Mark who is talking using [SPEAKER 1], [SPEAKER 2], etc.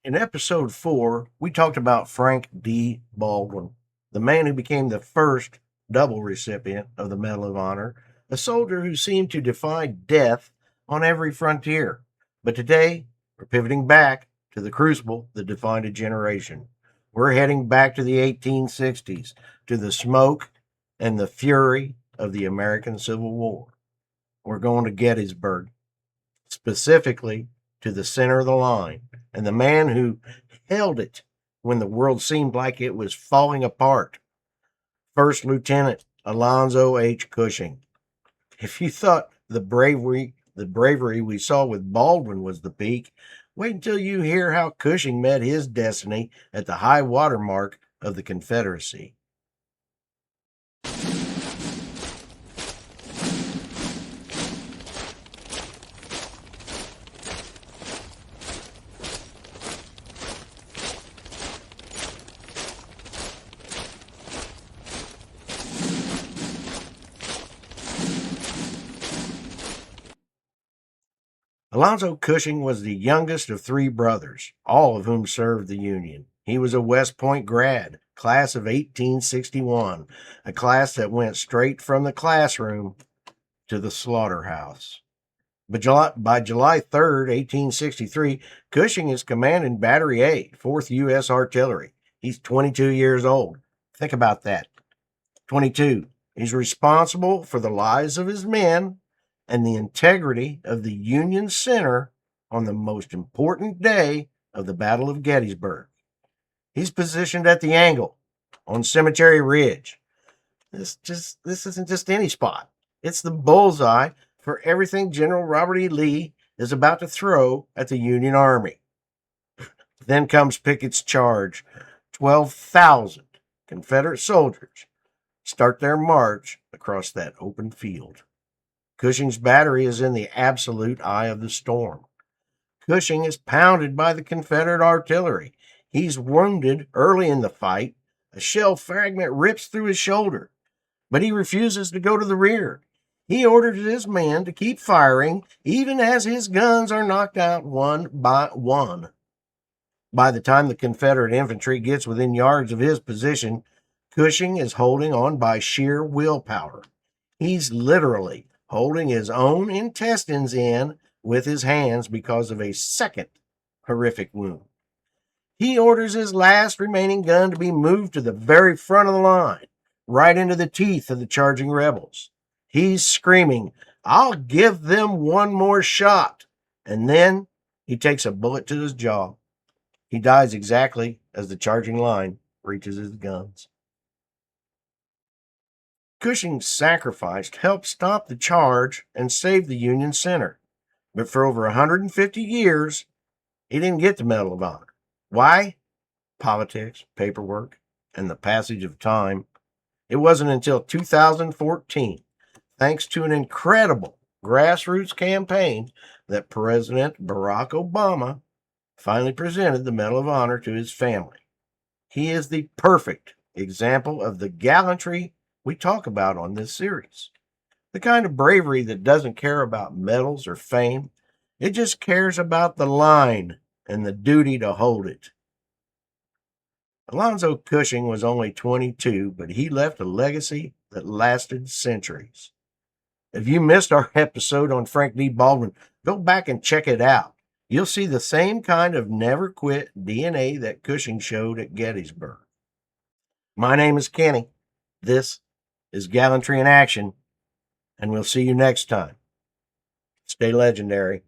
[SPEAKER 1] In episode 4, we talked about Frank D. Baldwin, the man who became the first double recipient of the Medal of Honor, a soldier who seemed to defy death on every frontier. But today, we're pivoting back to the crucible that defined a generation. We're heading back to the 1860s, to the smoke and the fury of the American Civil War. We're going to Gettysburg, specifically to the center of the line, and the man who held it when the world seemed like it was falling apart. First Lieutenant Alonzo H. Cushing. If you thought the bravery we saw with Baldwin was the peak, wait until you hear how Cushing met his destiny at the high water mark of the Confederacy. Alonzo Cushing was the youngest of three brothers, all of whom served the Union. He was a West Point grad, class of 1861, a class that went straight from the classroom to the slaughterhouse. By July 3rd, 1863, Cushing is commanding Battery A, 4th U.S. Artillery. He's 22 years old. Think about that. 22. He's responsible for the lives of his men and the integrity of the Union Center on the most important day of the Battle of Gettysburg. He's positioned at the angle on Cemetery Ridge. This isn't just any spot. It's the bullseye for everything General Robert E. Lee is about to throw at the Union Army. Then comes Pickett's charge. 12,000 Confederate soldiers start their march across that open field. Cushing's battery is in the absolute eye of the storm. Cushing is pounded by the Confederate artillery. He's wounded early in the fight. A shell fragment rips through his shoulder, but he refuses to go to the rear. He orders his men to keep firing, even as his guns are knocked out one by one. By the time the Confederate infantry gets within yards of his position, Cushing is holding on by sheer willpower. He's literally holding his own intestines in with his hands because of a second horrific wound. He orders his last remaining gun to be moved to the very front of the line, right into the teeth of the charging rebels. He's screaming, "I'll give them one more shot." And then he takes a bullet to his jaw. He dies exactly as the charging line reaches his guns. Cushing's sacrifice helped stop the charge and save the Union Center. But for over 150 years, he didn't get the Medal of Honor. Why? Politics, paperwork, and the passage of time. It wasn't until 2014, thanks to an incredible grassroots campaign, that President Barack Obama finally presented the Medal of Honor to his family. He is the perfect example of the gallantry we talk about on this series. The kind of bravery that doesn't care about medals or fame. It just cares about the line and the duty to hold it. Alonzo Cushing was only 22, but he left a legacy that lasted centuries. If you missed our episode on Frank D. Baldwin, go back and check it out. You'll see the same kind of never quit DNA that Cushing showed at Gettysburg. My name is Kenny. This is Gallantry in Action, and we'll see you next time. Stay legendary.